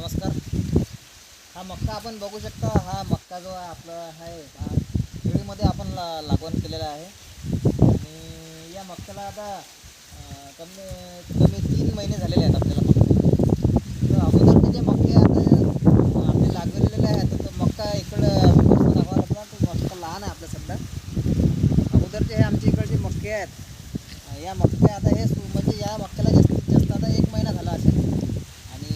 नमस्कार. हा मक्का आपण बघू शकता. हा मक्का जो आहे आपला आहे हा केळीमध्ये आपण लागवण केलेला आहे. आणि या मक्क्याला आता कमी कमी 3 महिने झालेले आहेत आपल्याला मक्का. तर अगोदरचे जे मक्के आता आपले लागलेले आहेत तर तो मक्का इकडं दाखवा लागला. तो मक्का लहान आहे आपल्या सध्या. अगोदरचे हे आमच्या इकडचे मक्के आहेत. या मक्के आता हे म्हणजे या मक्क्याला जास्तीत जास्त आता 1 महिना झाला असेल. आणि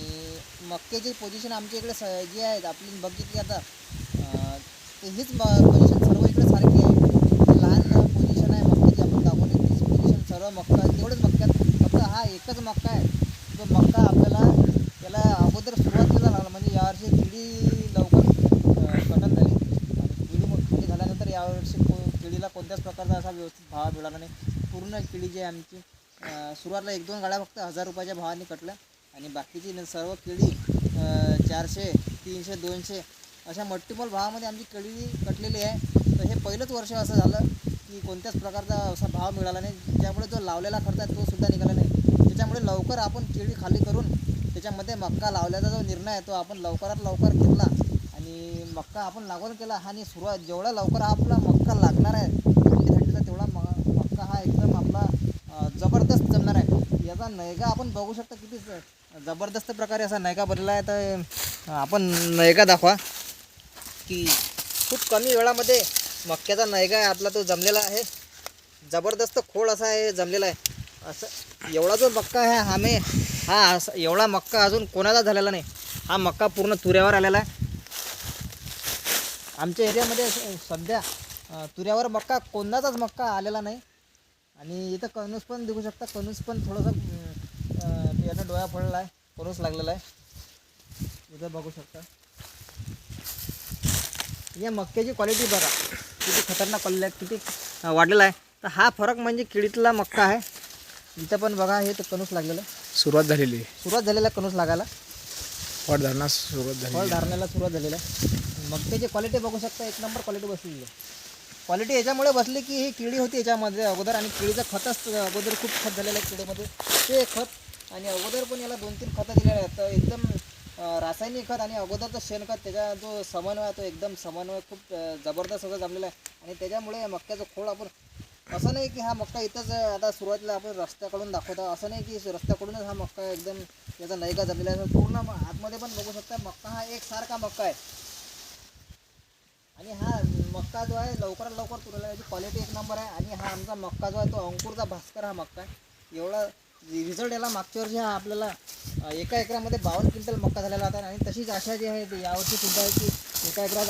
मक्क्याची पोझिशन आमच्या इकडे जी आहेत आपली बघितली आता तर हीच पोझिशन सर्व इकडे सारखी आहे. म्हणजे लहान पोझिशन आहे मक्क्याची आपण दाखवली तीच पोझिशन सर्व मक्का तेवढंच मक्क्यात. फक्त हा एकच मक्का आहे जो मक्का आपल्याला त्याला अगोदर सुरुवातीला लागला म्हणजे यावर्षी किडी लवकर कटन झाली. आणि किडी झाल्यानंतर यावर्षी किडीला कोणत्याच प्रकारचा असा व्यवस्थित भाव मिळाला नाही. पूर्ण किडी जी आहे आमची सुरुवातीला 1-2 गाड्या फक्त 1000 रुपयाच्या भावाने कटल्या. आणि बाकीची सर्व केळी 400, 300, 200 अशा मल्टिपल भावामध्ये आमची केळी कटलेली आहे. तर हे पहिलंच वर्ष असं झालं की कोणत्याच प्रकारचा असा भाव मिळाला नाही. त्यामुळे जो लावलेला खर्च आहे तो सुद्धा निघाला नाही. त्याच्यामुळे लवकर आपण केळी खाली करून त्याच्यामध्ये मक्का लावल्याचा जो निर्णय आहे तो आपण लवकरात लवकर घेतला. आणि मक्का आपण लागवड केला. आणि सुरुवात जेवढा लवकर हा आपला मक्का लागणार आहे थंडीचा तेवढा मक्का हा एकदम आपला जबरदस्त जमणार आहे. याचा नैगा आपण बघू शकता किती जबरदस्त प्रकारे असा नैगा बनलेला आहे. तर आपण नैगा दाखवा की खूप कमी वेळामध्ये मक्क्याचा नैगा आहे आपला तो जमलेला आहे. जबरदस्त खोड असा आहे जमलेला आहे. असं एवढा जो मक्का आहे हा असं एवढा मक्का अजून कोणाचा झालेला नाही. हा मक्का पूर्ण तुऱ्यावर आलेला आहे. आमच्या एरियामध्ये सध्या तुऱ्यावर मक्का कोणाचाच मक्का आलेला नाही. आणि इथं कणूस पण दिसू शकता. कणूस पण थोडंसं याचा डोळा पडलेला आहे. कणूस लागलेला आहे इथं बघू शकता. या मक्क्याची क्वालिटी बघा किती खतरनाक क्वालिटी किती वाढलेला आहे. तर हा फरक म्हणजे किडीतला मक्का आहे. इथं पण बघा हे तर कणूस लागलेलं आहे. सुरुवात झालेला कणूस लागायला फळ धरण्यास सुरुवात झाली. फळ धारण्याला सुरुवात झालेलं आहे. मक्क्याची क्वालिटी बघू शकता. 1 नंबर क्वालिटी बसलेली आहे. क्वालिटी याच्यामुळे बसली की ही किडी होती याच्यामध्ये अगोदर. आणि किडीचं खतच अगोदर खूप खत झालेलं आहे किडीमध्ये ते खत. आणि अगोदर पण याला 2-3 खतं दिलेले आहेत. तर एकदम रासायनिक खत आणि अगोदरचं शेणखत त्याचा जो समन्वय आहे तो एकदम समन्वय खूप जबरदस्त असं जमलेला आहे. आणि त्याच्यामुळे मक्क्याचं खोड आपण असं नाही की हा मक्का इथंच आता सुरुवातीला आपण रस्त्याकडून दाखवता असं नाही की रस्त्याकडूनच हा मक्का एकदम याचा नैगा जमलेला आहे. पूर्ण आतमध्ये पण बघू शकता मक्का हा एकसारखा मक्का आहे. आणि हा मक्का जो आहे लवकरात लवकर तुरला याची क्वालिटी 1 नंबर आहे. आणि हा आमचा मक्का जो आहे तो अंकुरचा भास्कर हा मक्का आहे. एवढा रिझल्ट याला मागच्या वर्षी हा आपल्याला एका एकरामध्ये 52 क्विंटल मक्का झालेला होता. आणि तशीच आशा जी आहे यावर्षी सुद्धा आहे की एका एकरात